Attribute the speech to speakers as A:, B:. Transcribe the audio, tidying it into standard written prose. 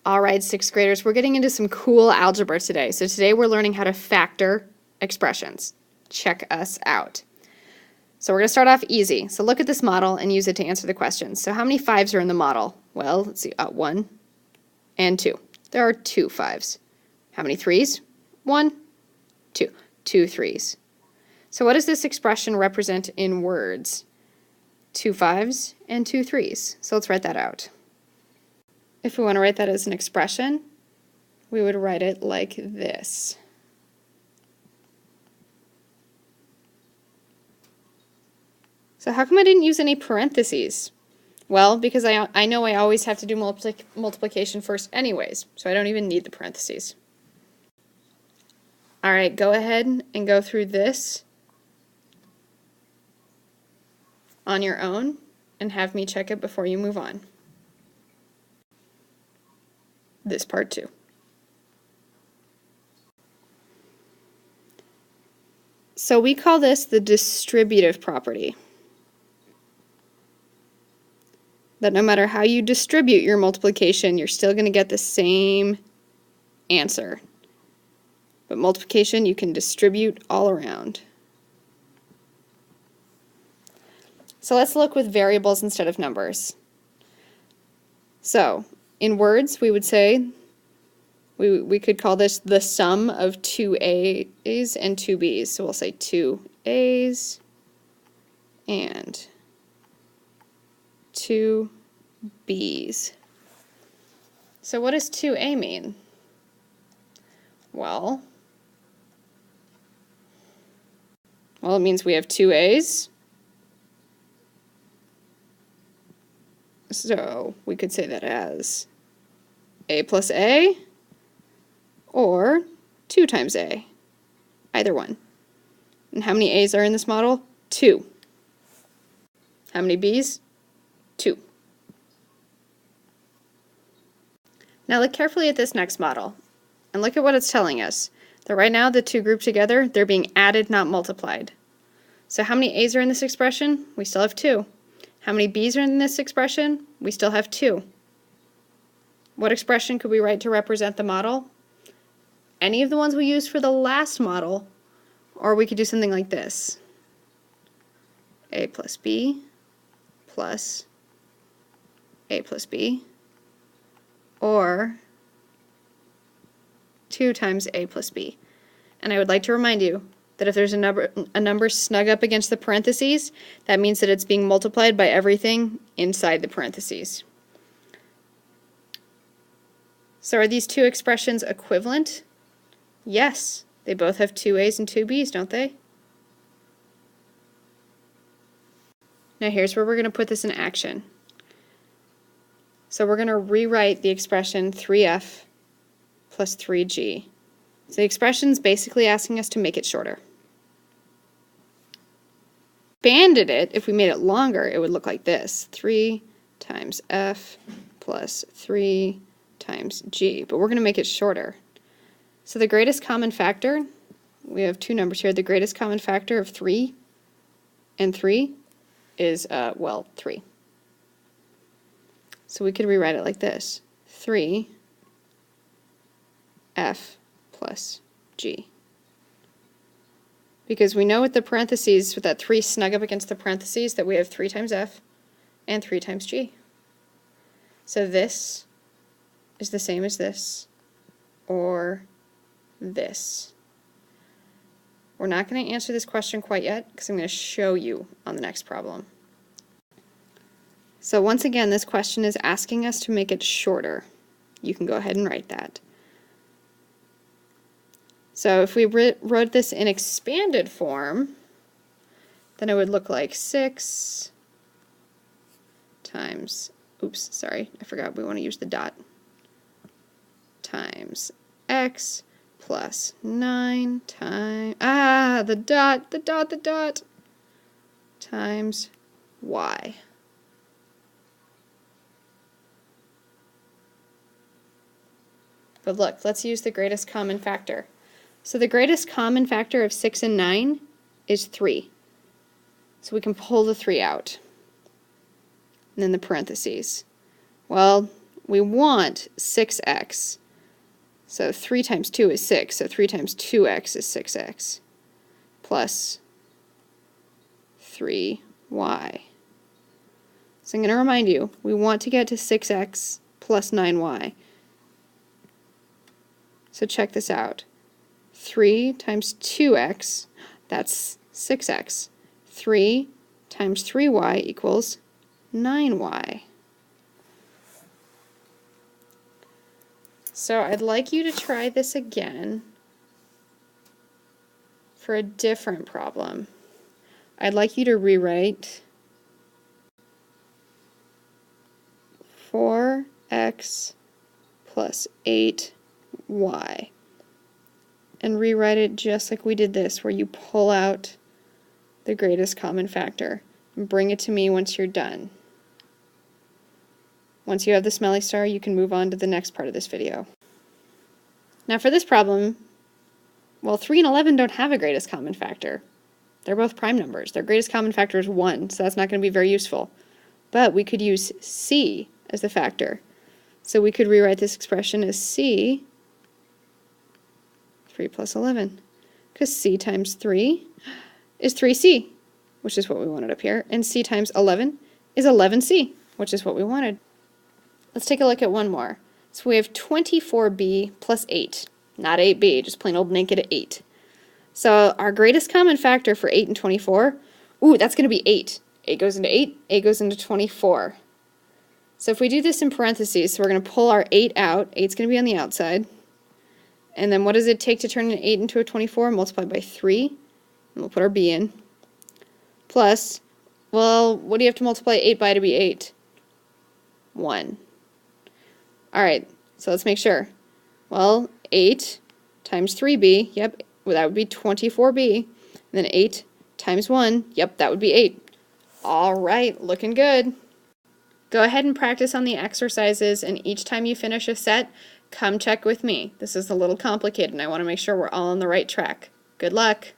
A: All right, sixth graders, we're getting into some cool algebra today. So today we're learning how to factor expressions. Check us out. So we're going to start off easy. So look at this model and use it to answer the questions. So how many 5s are in the model? Well, let's see, 1 and 2. There are 2 5s. How many 3s? 1, 2. 2 3s. So what does this expression represent in words? 2 5s and 2 3s. So let's write that out. If we want to write that as an expression, we would write it like this. So how come I didn't use any parentheses? Well, because I know I always have to do multiplication first anyways, so I don't even need the parentheses. All right, go ahead and go through this on your own and have me check it before you move on. This part too. So we call this the distributive property. That no matter how you distribute your multiplication, you're still going to get the same answer. But multiplication you can distribute all around. So let's look with variables instead of numbers. So in words, we would say, we could call this the sum of 2 A's and 2 B's. So we'll say 2 A's and 2 B's. So what does 2A mean? Well, it means we have 2 A's. So we could say that as A plus A or 2 times A, either one. And how many A's are in this model? 2. How many B's? 2. Now look carefully at this next model and look at what it's telling us. That right now the two grouped together, they're being added, not multiplied. So how many A's are in this expression? We still have 2. How many B's are in this expression? We still have 2. What expression could we write to represent the model? Any of the ones we used for the last model, or we could do something like this. A plus B plus A plus B, or 2 times A plus B. And I would like to remind you that if there's a number snug up against the parentheses, that means that it's being multiplied by everything inside the parentheses. So are these two expressions equivalent? Yes, they both have 2 A's and 2 B's, don't they? Now here's where we're going to put this in action. So we're going to rewrite the expression 3F plus 3G. So the expression's basically asking us to make it shorter. Expanded it, if we made it longer, it would look like this. 3 times F plus 3 times G. But we're going to make it shorter. So the greatest common factor, we have 2 numbers here. The greatest common factor of 3 and 3 is, 3. So we could rewrite it like this. 3F plus G. Because we know with the parentheses, with that 3 snug up against the parentheses, that we have 3 times F and 3 times G. So this is the same as this, or this. We're not going to answer this question quite yet, because I'm going to show you on the next problem. So once again, this question is asking us to make it shorter. You can go ahead and write that. So if we wrote this in expanded form, then it would look like 6 times, oops, sorry, I forgot we want to use the dot, times x plus 9 times, the dot, times y. But look, let's use the greatest common factor. So the greatest common factor of 6 and 9 is 3. So we can pull the 3 out. And then the parentheses. Well, we want 6x. So 3 times 2 is 6, so 3 times 2x is 6x plus 3y. So I'm going to remind you, we want to get to 6x plus 9y. So check this out. 3 times 2x, that's 6x. 3 times 3y equals 9y. So I'd like you to try this again for a different problem. I'd like you to rewrite 4x plus 8y and rewrite it just like we did this, where you pull out the greatest common factor and bring it to me once you're done. Once you have the smelly star, you can move on to the next part of this video. Now for this problem, well, 3 and 11 don't have a greatest common factor. They're both prime numbers. Their greatest common factor is 1, so that's not going to be very useful. But we could use c as the factor. So we could rewrite this expression as c, 3 plus 11, because c times 3 is 3c, which is what we wanted up here, and c times 11 is 11c, which is what we wanted. Let's take a look at one more. So we have 24b plus 8, not 8b, just plain old naked 8. So our greatest common factor for 8 and 24, ooh, that's going to be 8. 8 goes into 8, 8 goes into 24. So if we do this in parentheses, so we're going to pull our 8 out, 8's going to be on the outside. And then what does it take to turn an 8 into a 24? Multiplied by 3, and we'll put our b in. Plus, well, what do you have to multiply 8 by to be 8? 1. Alright, so let's make sure. Well, 8 times 3b, yep, well, that would be 24b. And then 8 times 1, yep, that would be 8. Alright, looking good. Go ahead and practice on the exercises, and each time you finish a set, come check with me. This is a little complicated, and I want to make sure we're all on the right track. Good luck!